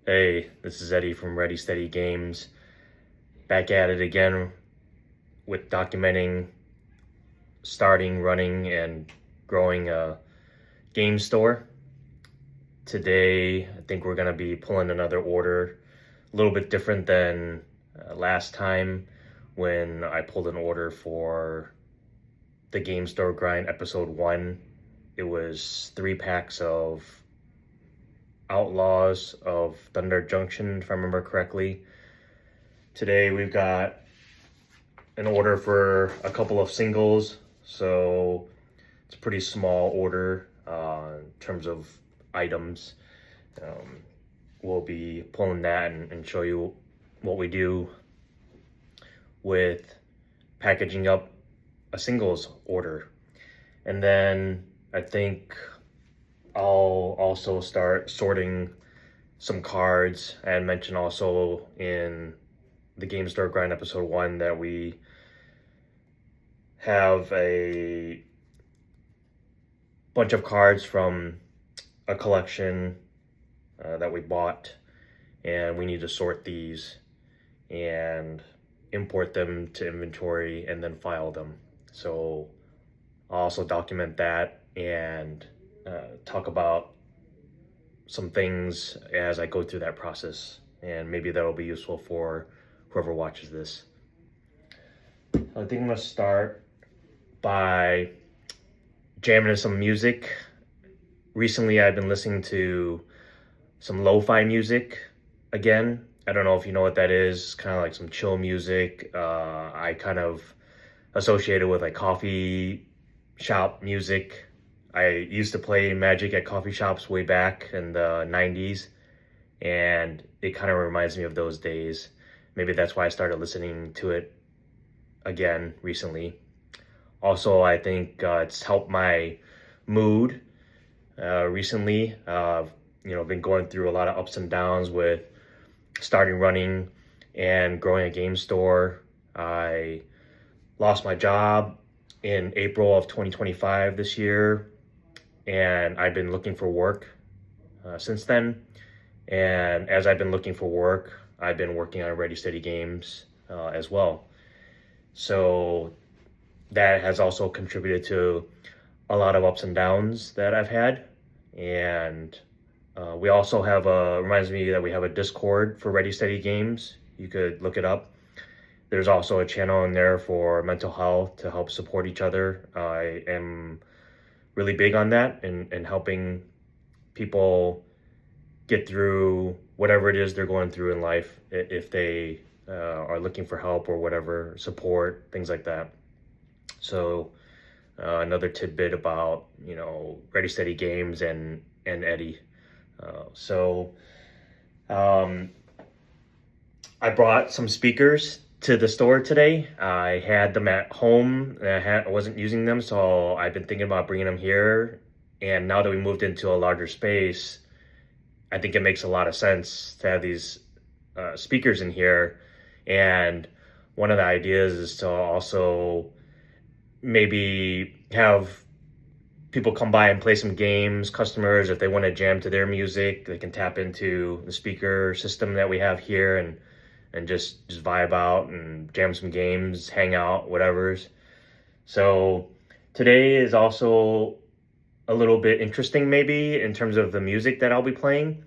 Hey, this is Eddie from Ready Steady Games, back at it again with documenting, starting, running, and growing a game store. Today, I think we're going to be pulling another order, a little bit different than last time when I pulled an order for the Game Store Grind Episode 1. It was 3 packs of Outlaws of Thunder Junction, if I remember correctly. Today we've got an order for a couple of singles, so it's a pretty small order in terms of items. We'll be pulling that and show you what we do with packaging up a singles order. And then I think I'll also start sorting some cards. I had mentioned also in the Game Store Grind Episode 1 that we have a bunch of cards from a collection that we bought, and we need to sort these and import them to inventory and then file them. So I'll also document that and talk about some things as I go through that process, and maybe that'll be useful for whoever watches this. I think I'm gonna start by jamming to some music. Recently, I've been listening to some lo-fi music again. I don't know if you know what that is. Kind of like some chill music. I kind of associate it with like coffee shop music. I used to play Magic at coffee shops way back in the 90s, and it kind of reminds me of those days. Maybe that's why I started listening to it again recently. Also, I think it's helped my mood recently. I've been going through a lot of ups and downs with starting running and growing a game store. I lost my job in April of 2025 this year, and I've been looking for work since then. And as I've been looking for work, I've been working on Ready Steady Games as well. So that has also contributed to a lot of ups and downs that I've had. And we also have reminds me that we have a Discord for Ready Steady Games. You could look it up. There's also a channel in there for mental health to help support each other. I am really big on that and helping people get through whatever it is they're going through in life, if they are looking for help or whatever, support, things like that. So another tidbit about, Ready Steady Games and Eddie. I brought some speakers to the store today. I had them at home. I wasn't using them, so I've been thinking about bringing them here. And now that we moved into a larger space, I think it makes a lot of sense to have these speakers in here. And one of the ideas is to also maybe have people come by and play some games. Customers, if they want to jam to their music, they can tap into the speaker system that we have here and just vibe out and jam some games, hang out, whatever's. So today is also a little bit interesting maybe in terms of the music that I'll be playing.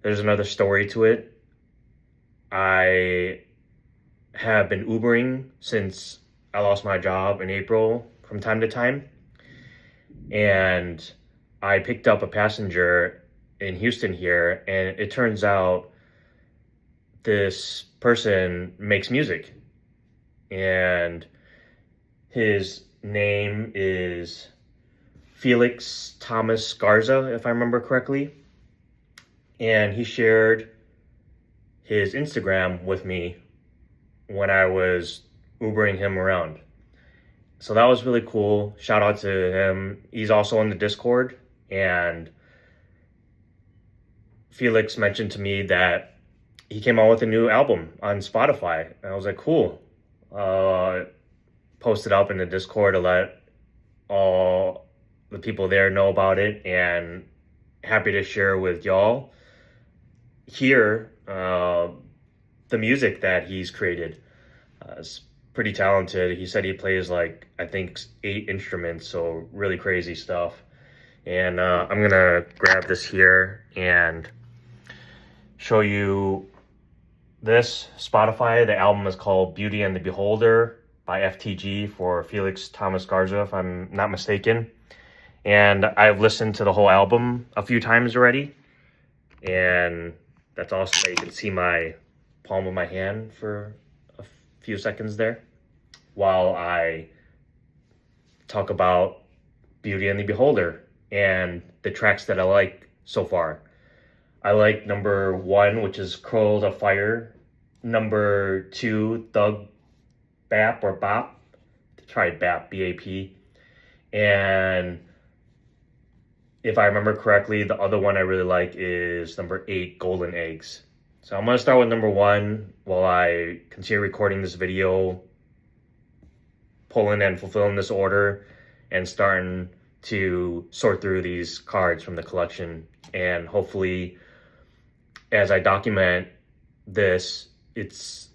There's another story to it. I have been Ubering since I lost my job in April from time to time. And I picked up a passenger in Houston here, and it turns out this person makes music. And his name is Felix Thomas Garza, if I remember correctly. And he shared his Instagram with me when I was Ubering him around. So that was really cool. Shout out to him. He's also on the Discord, and Felix mentioned to me that he came out with a new album on Spotify. And I was like, cool. Posted up in the Discord to let all the people there know about it, and happy to share with y'all. hear the music that he's created. It's pretty talented. He said he plays like, I think, 8 instruments, so really crazy stuff. And I'm gonna grab this here and show you this Spotify. The album is called Beauty and the Beholder by FTG, for Felix Thomas Garza, if I'm not mistaken. And I've listened to the whole album a few times already. And that's awesome that you can see my palm of my hand for a few seconds there while I talk about Beauty and the Beholder and the tracks that I like so far. I like number 1, which is Curls of Fire. Number 2, Thug Bap or Bop. Try Bap, B-A-P. And if I remember correctly, the other one I really like is number 8, Golden Eggs. So I'm going to start with number 1 while I continue recording this video, pulling and fulfilling this order, and starting to sort through these cards from the collection. And hopefully, as I document this, it's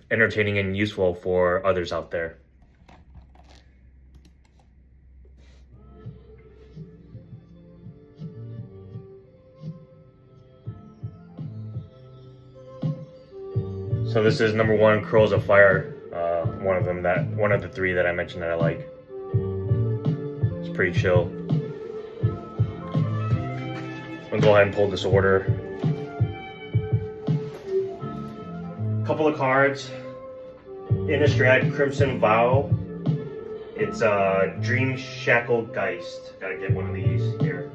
entertaining and useful for others out there. So this is number 1, Curls of Fire. One of the 3 that I mentioned that I like. It's pretty chill. I'm gonna go ahead and pull this order. Couple of cards. Innistrad Crimson Vow. It's Dream Shackle Geist. Gotta get one of these here.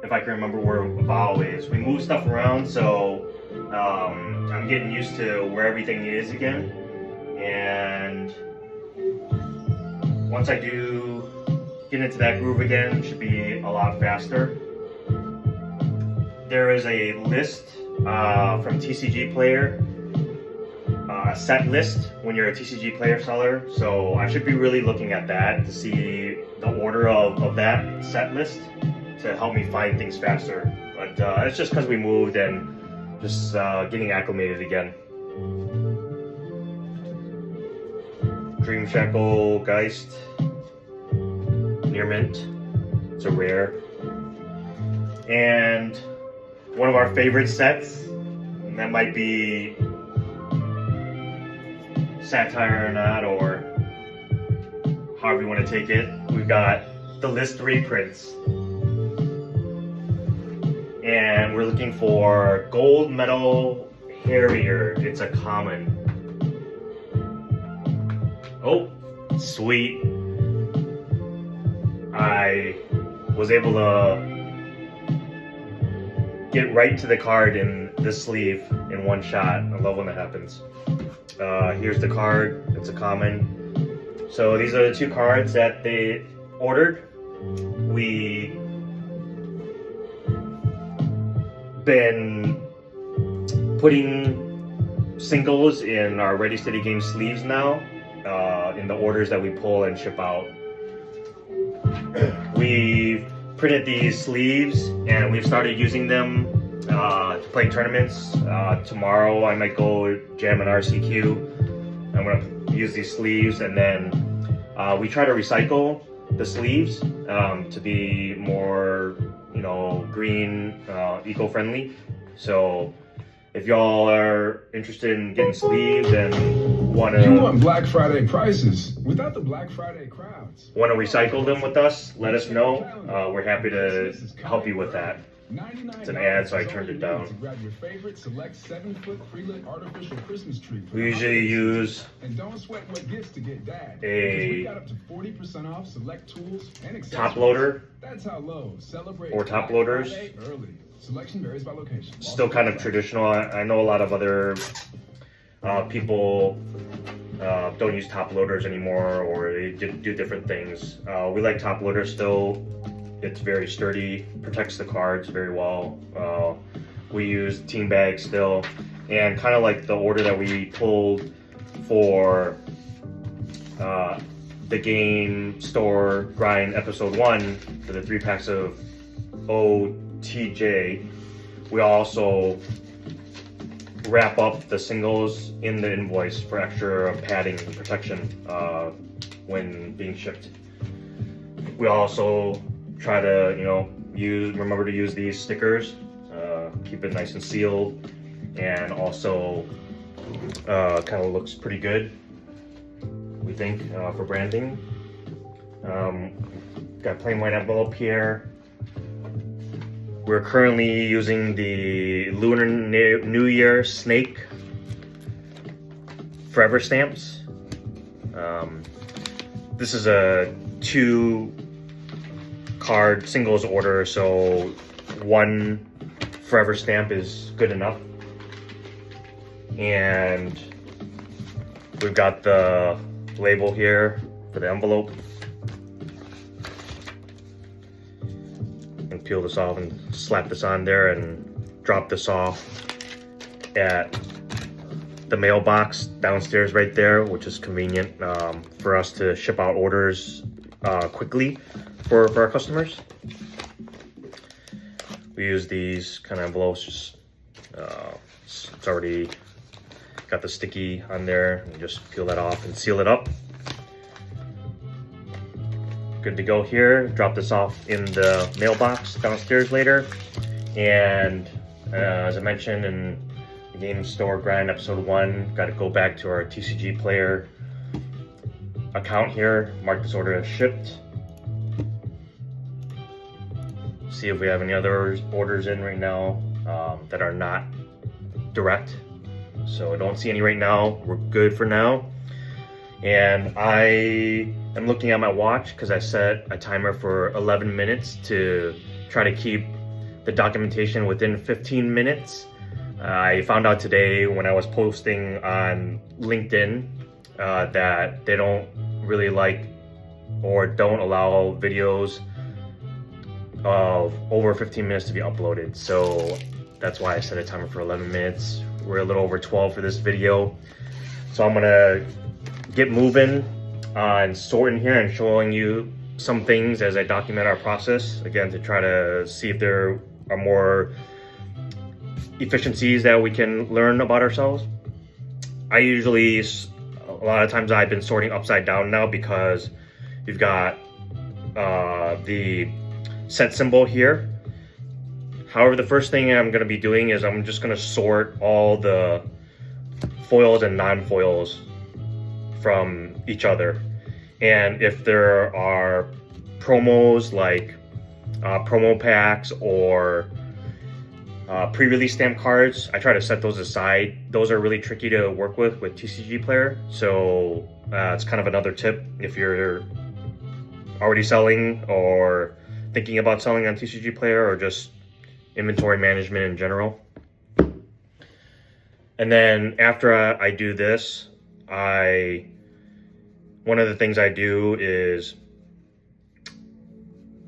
If I can remember where Vow is. We move stuff around, so I'm getting used to where everything is again. And once I do get into that groove again, it should be a lot faster. There is a list from TCG Player, a set list when you're a TCG Player seller. So I should be really looking at that to see the order of that set list to help me find things faster. But it's just because we moved and just getting acclimated again. Dream Shackle Geist, Near Mint. It's a rare. And one of our favorite sets, and that might be satire or not, or however you want to take it. We've got the list reprints. And we're looking for Gold Medal Harrier. It's a common. Oh, sweet. I was able to get right to the card in this sleeve in one shot. I love when that happens. Here's the card. It's a common. So these are the 2 cards that they ordered. We been putting singles in our Ready Steady Game sleeves now, in the orders that we pull and ship out. We've printed these sleeves and we've started using them to play tournaments. Tomorrow I might go jam an RCQ. I'm going to use these sleeves, and then we try to recycle the sleeves to be more, green, eco-friendly. So if y'all are interested in getting sleeves and You want Black Friday prices without the Black Friday crowds. Want to recycle them with us, let us know. We're happy to help you with that. It's an ad, so I turned it down. Grab your favorite select 7-foot pre-lit artificial Christmas tree. We usually use and don't sweat what gifts to get dad. a we got up to 40% off select tools and accessories. top loader. That's how Lowe's celebrates or top loaders. Early. Selection varies by location. Still kind of traditional. I know a lot of other people don't use top loaders anymore, or they do different things. We like top loaders still. It's very sturdy, protects the cards very well. We use team bags still, and kind of like the order that we pulled for the Game Store Grind Episode 1 for the 3 packs of OTJ, we also wrap up the singles in the invoice for extra padding and protection when being shipped. We also try to, remember to use these stickers, keep it nice and sealed, and also kind of looks pretty good, we think, for branding. Got plain white envelope here. We're currently using the Lunar New Year snake forever stamps. This is a 2 card singles order, so 1 forever stamp is good enough. And we've got the label here for the envelope. And peel this off and slap this on there and drop this off at the mailbox downstairs right there, which is convenient for us to ship out orders quickly for our customers. We use these kind of envelopes, just it's already got the sticky on there, and just peel that off and seal it up. Good to go here. Drop this off in the mailbox downstairs later. And as I mentioned in the Game Store Grind episode 1, got to go back to our TCG Player account here, mark this order as shipped. See if we have any other orders in right now that are not direct. So I don't see any right now. We're good for now. And I am looking at my watch because I set a timer for 11 minutes to try to keep the documentation within 15 minutes. I found out today when I was posting on LinkedIn that they don't really like or don't allow videos of over 15 minutes to be uploaded. So that's why I set a timer for 11 minutes. We're a little over 12 for this video. So I'm gonna get moving on sorting here and showing you some things as I document our process, again, to try to see if there are more efficiencies that we can learn about ourselves. A lot of times I've been sorting upside down now because you've got the set symbol here. However, the first thing I'm going to be doing is I'm just going to sort all the foils and non-foils from each other. And if there are promos like promo packs or pre-release stamp cards, I try to set those aside. Those are really tricky to work with TCG Player. So it's kind of another tip if you're already selling or thinking about selling on TCG Player or just inventory management in general. And then after I do this, one of the things I do is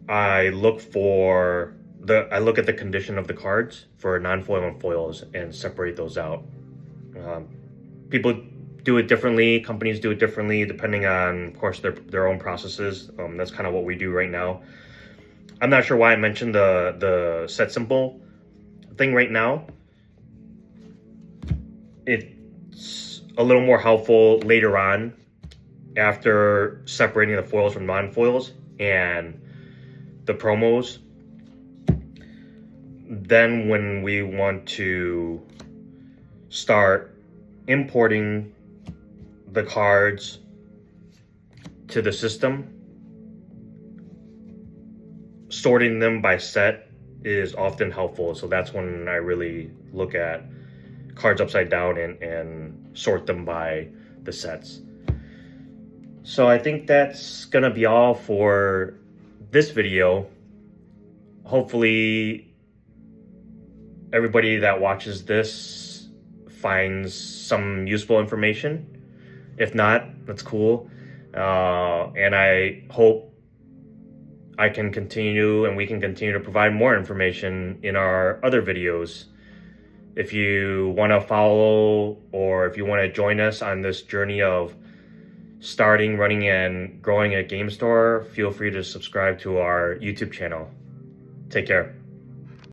I look at the condition of the cards for non-foil and foils and separate those out. People do it differently, companies do it differently, depending on, of course, their own processes. That's kind of what we do right now. I'm not sure why I mentioned the set symbol thing right now. It's a little more helpful later on after separating the foils from non-foils and the promos. Then when we want to start importing the cards to the system, sorting them by set is often helpful. So that's when I really look at cards upside down and sort them by the sets. So I think that's gonna be all for this video. Hopefully everybody that watches this finds some useful information. If not, that's cool. And I hope I can continue and we can continue to provide more information in our other videos. If you want to follow or if you want to join us on this journey of starting, running, and growing a game store, feel free to subscribe to our YouTube channel. Take care.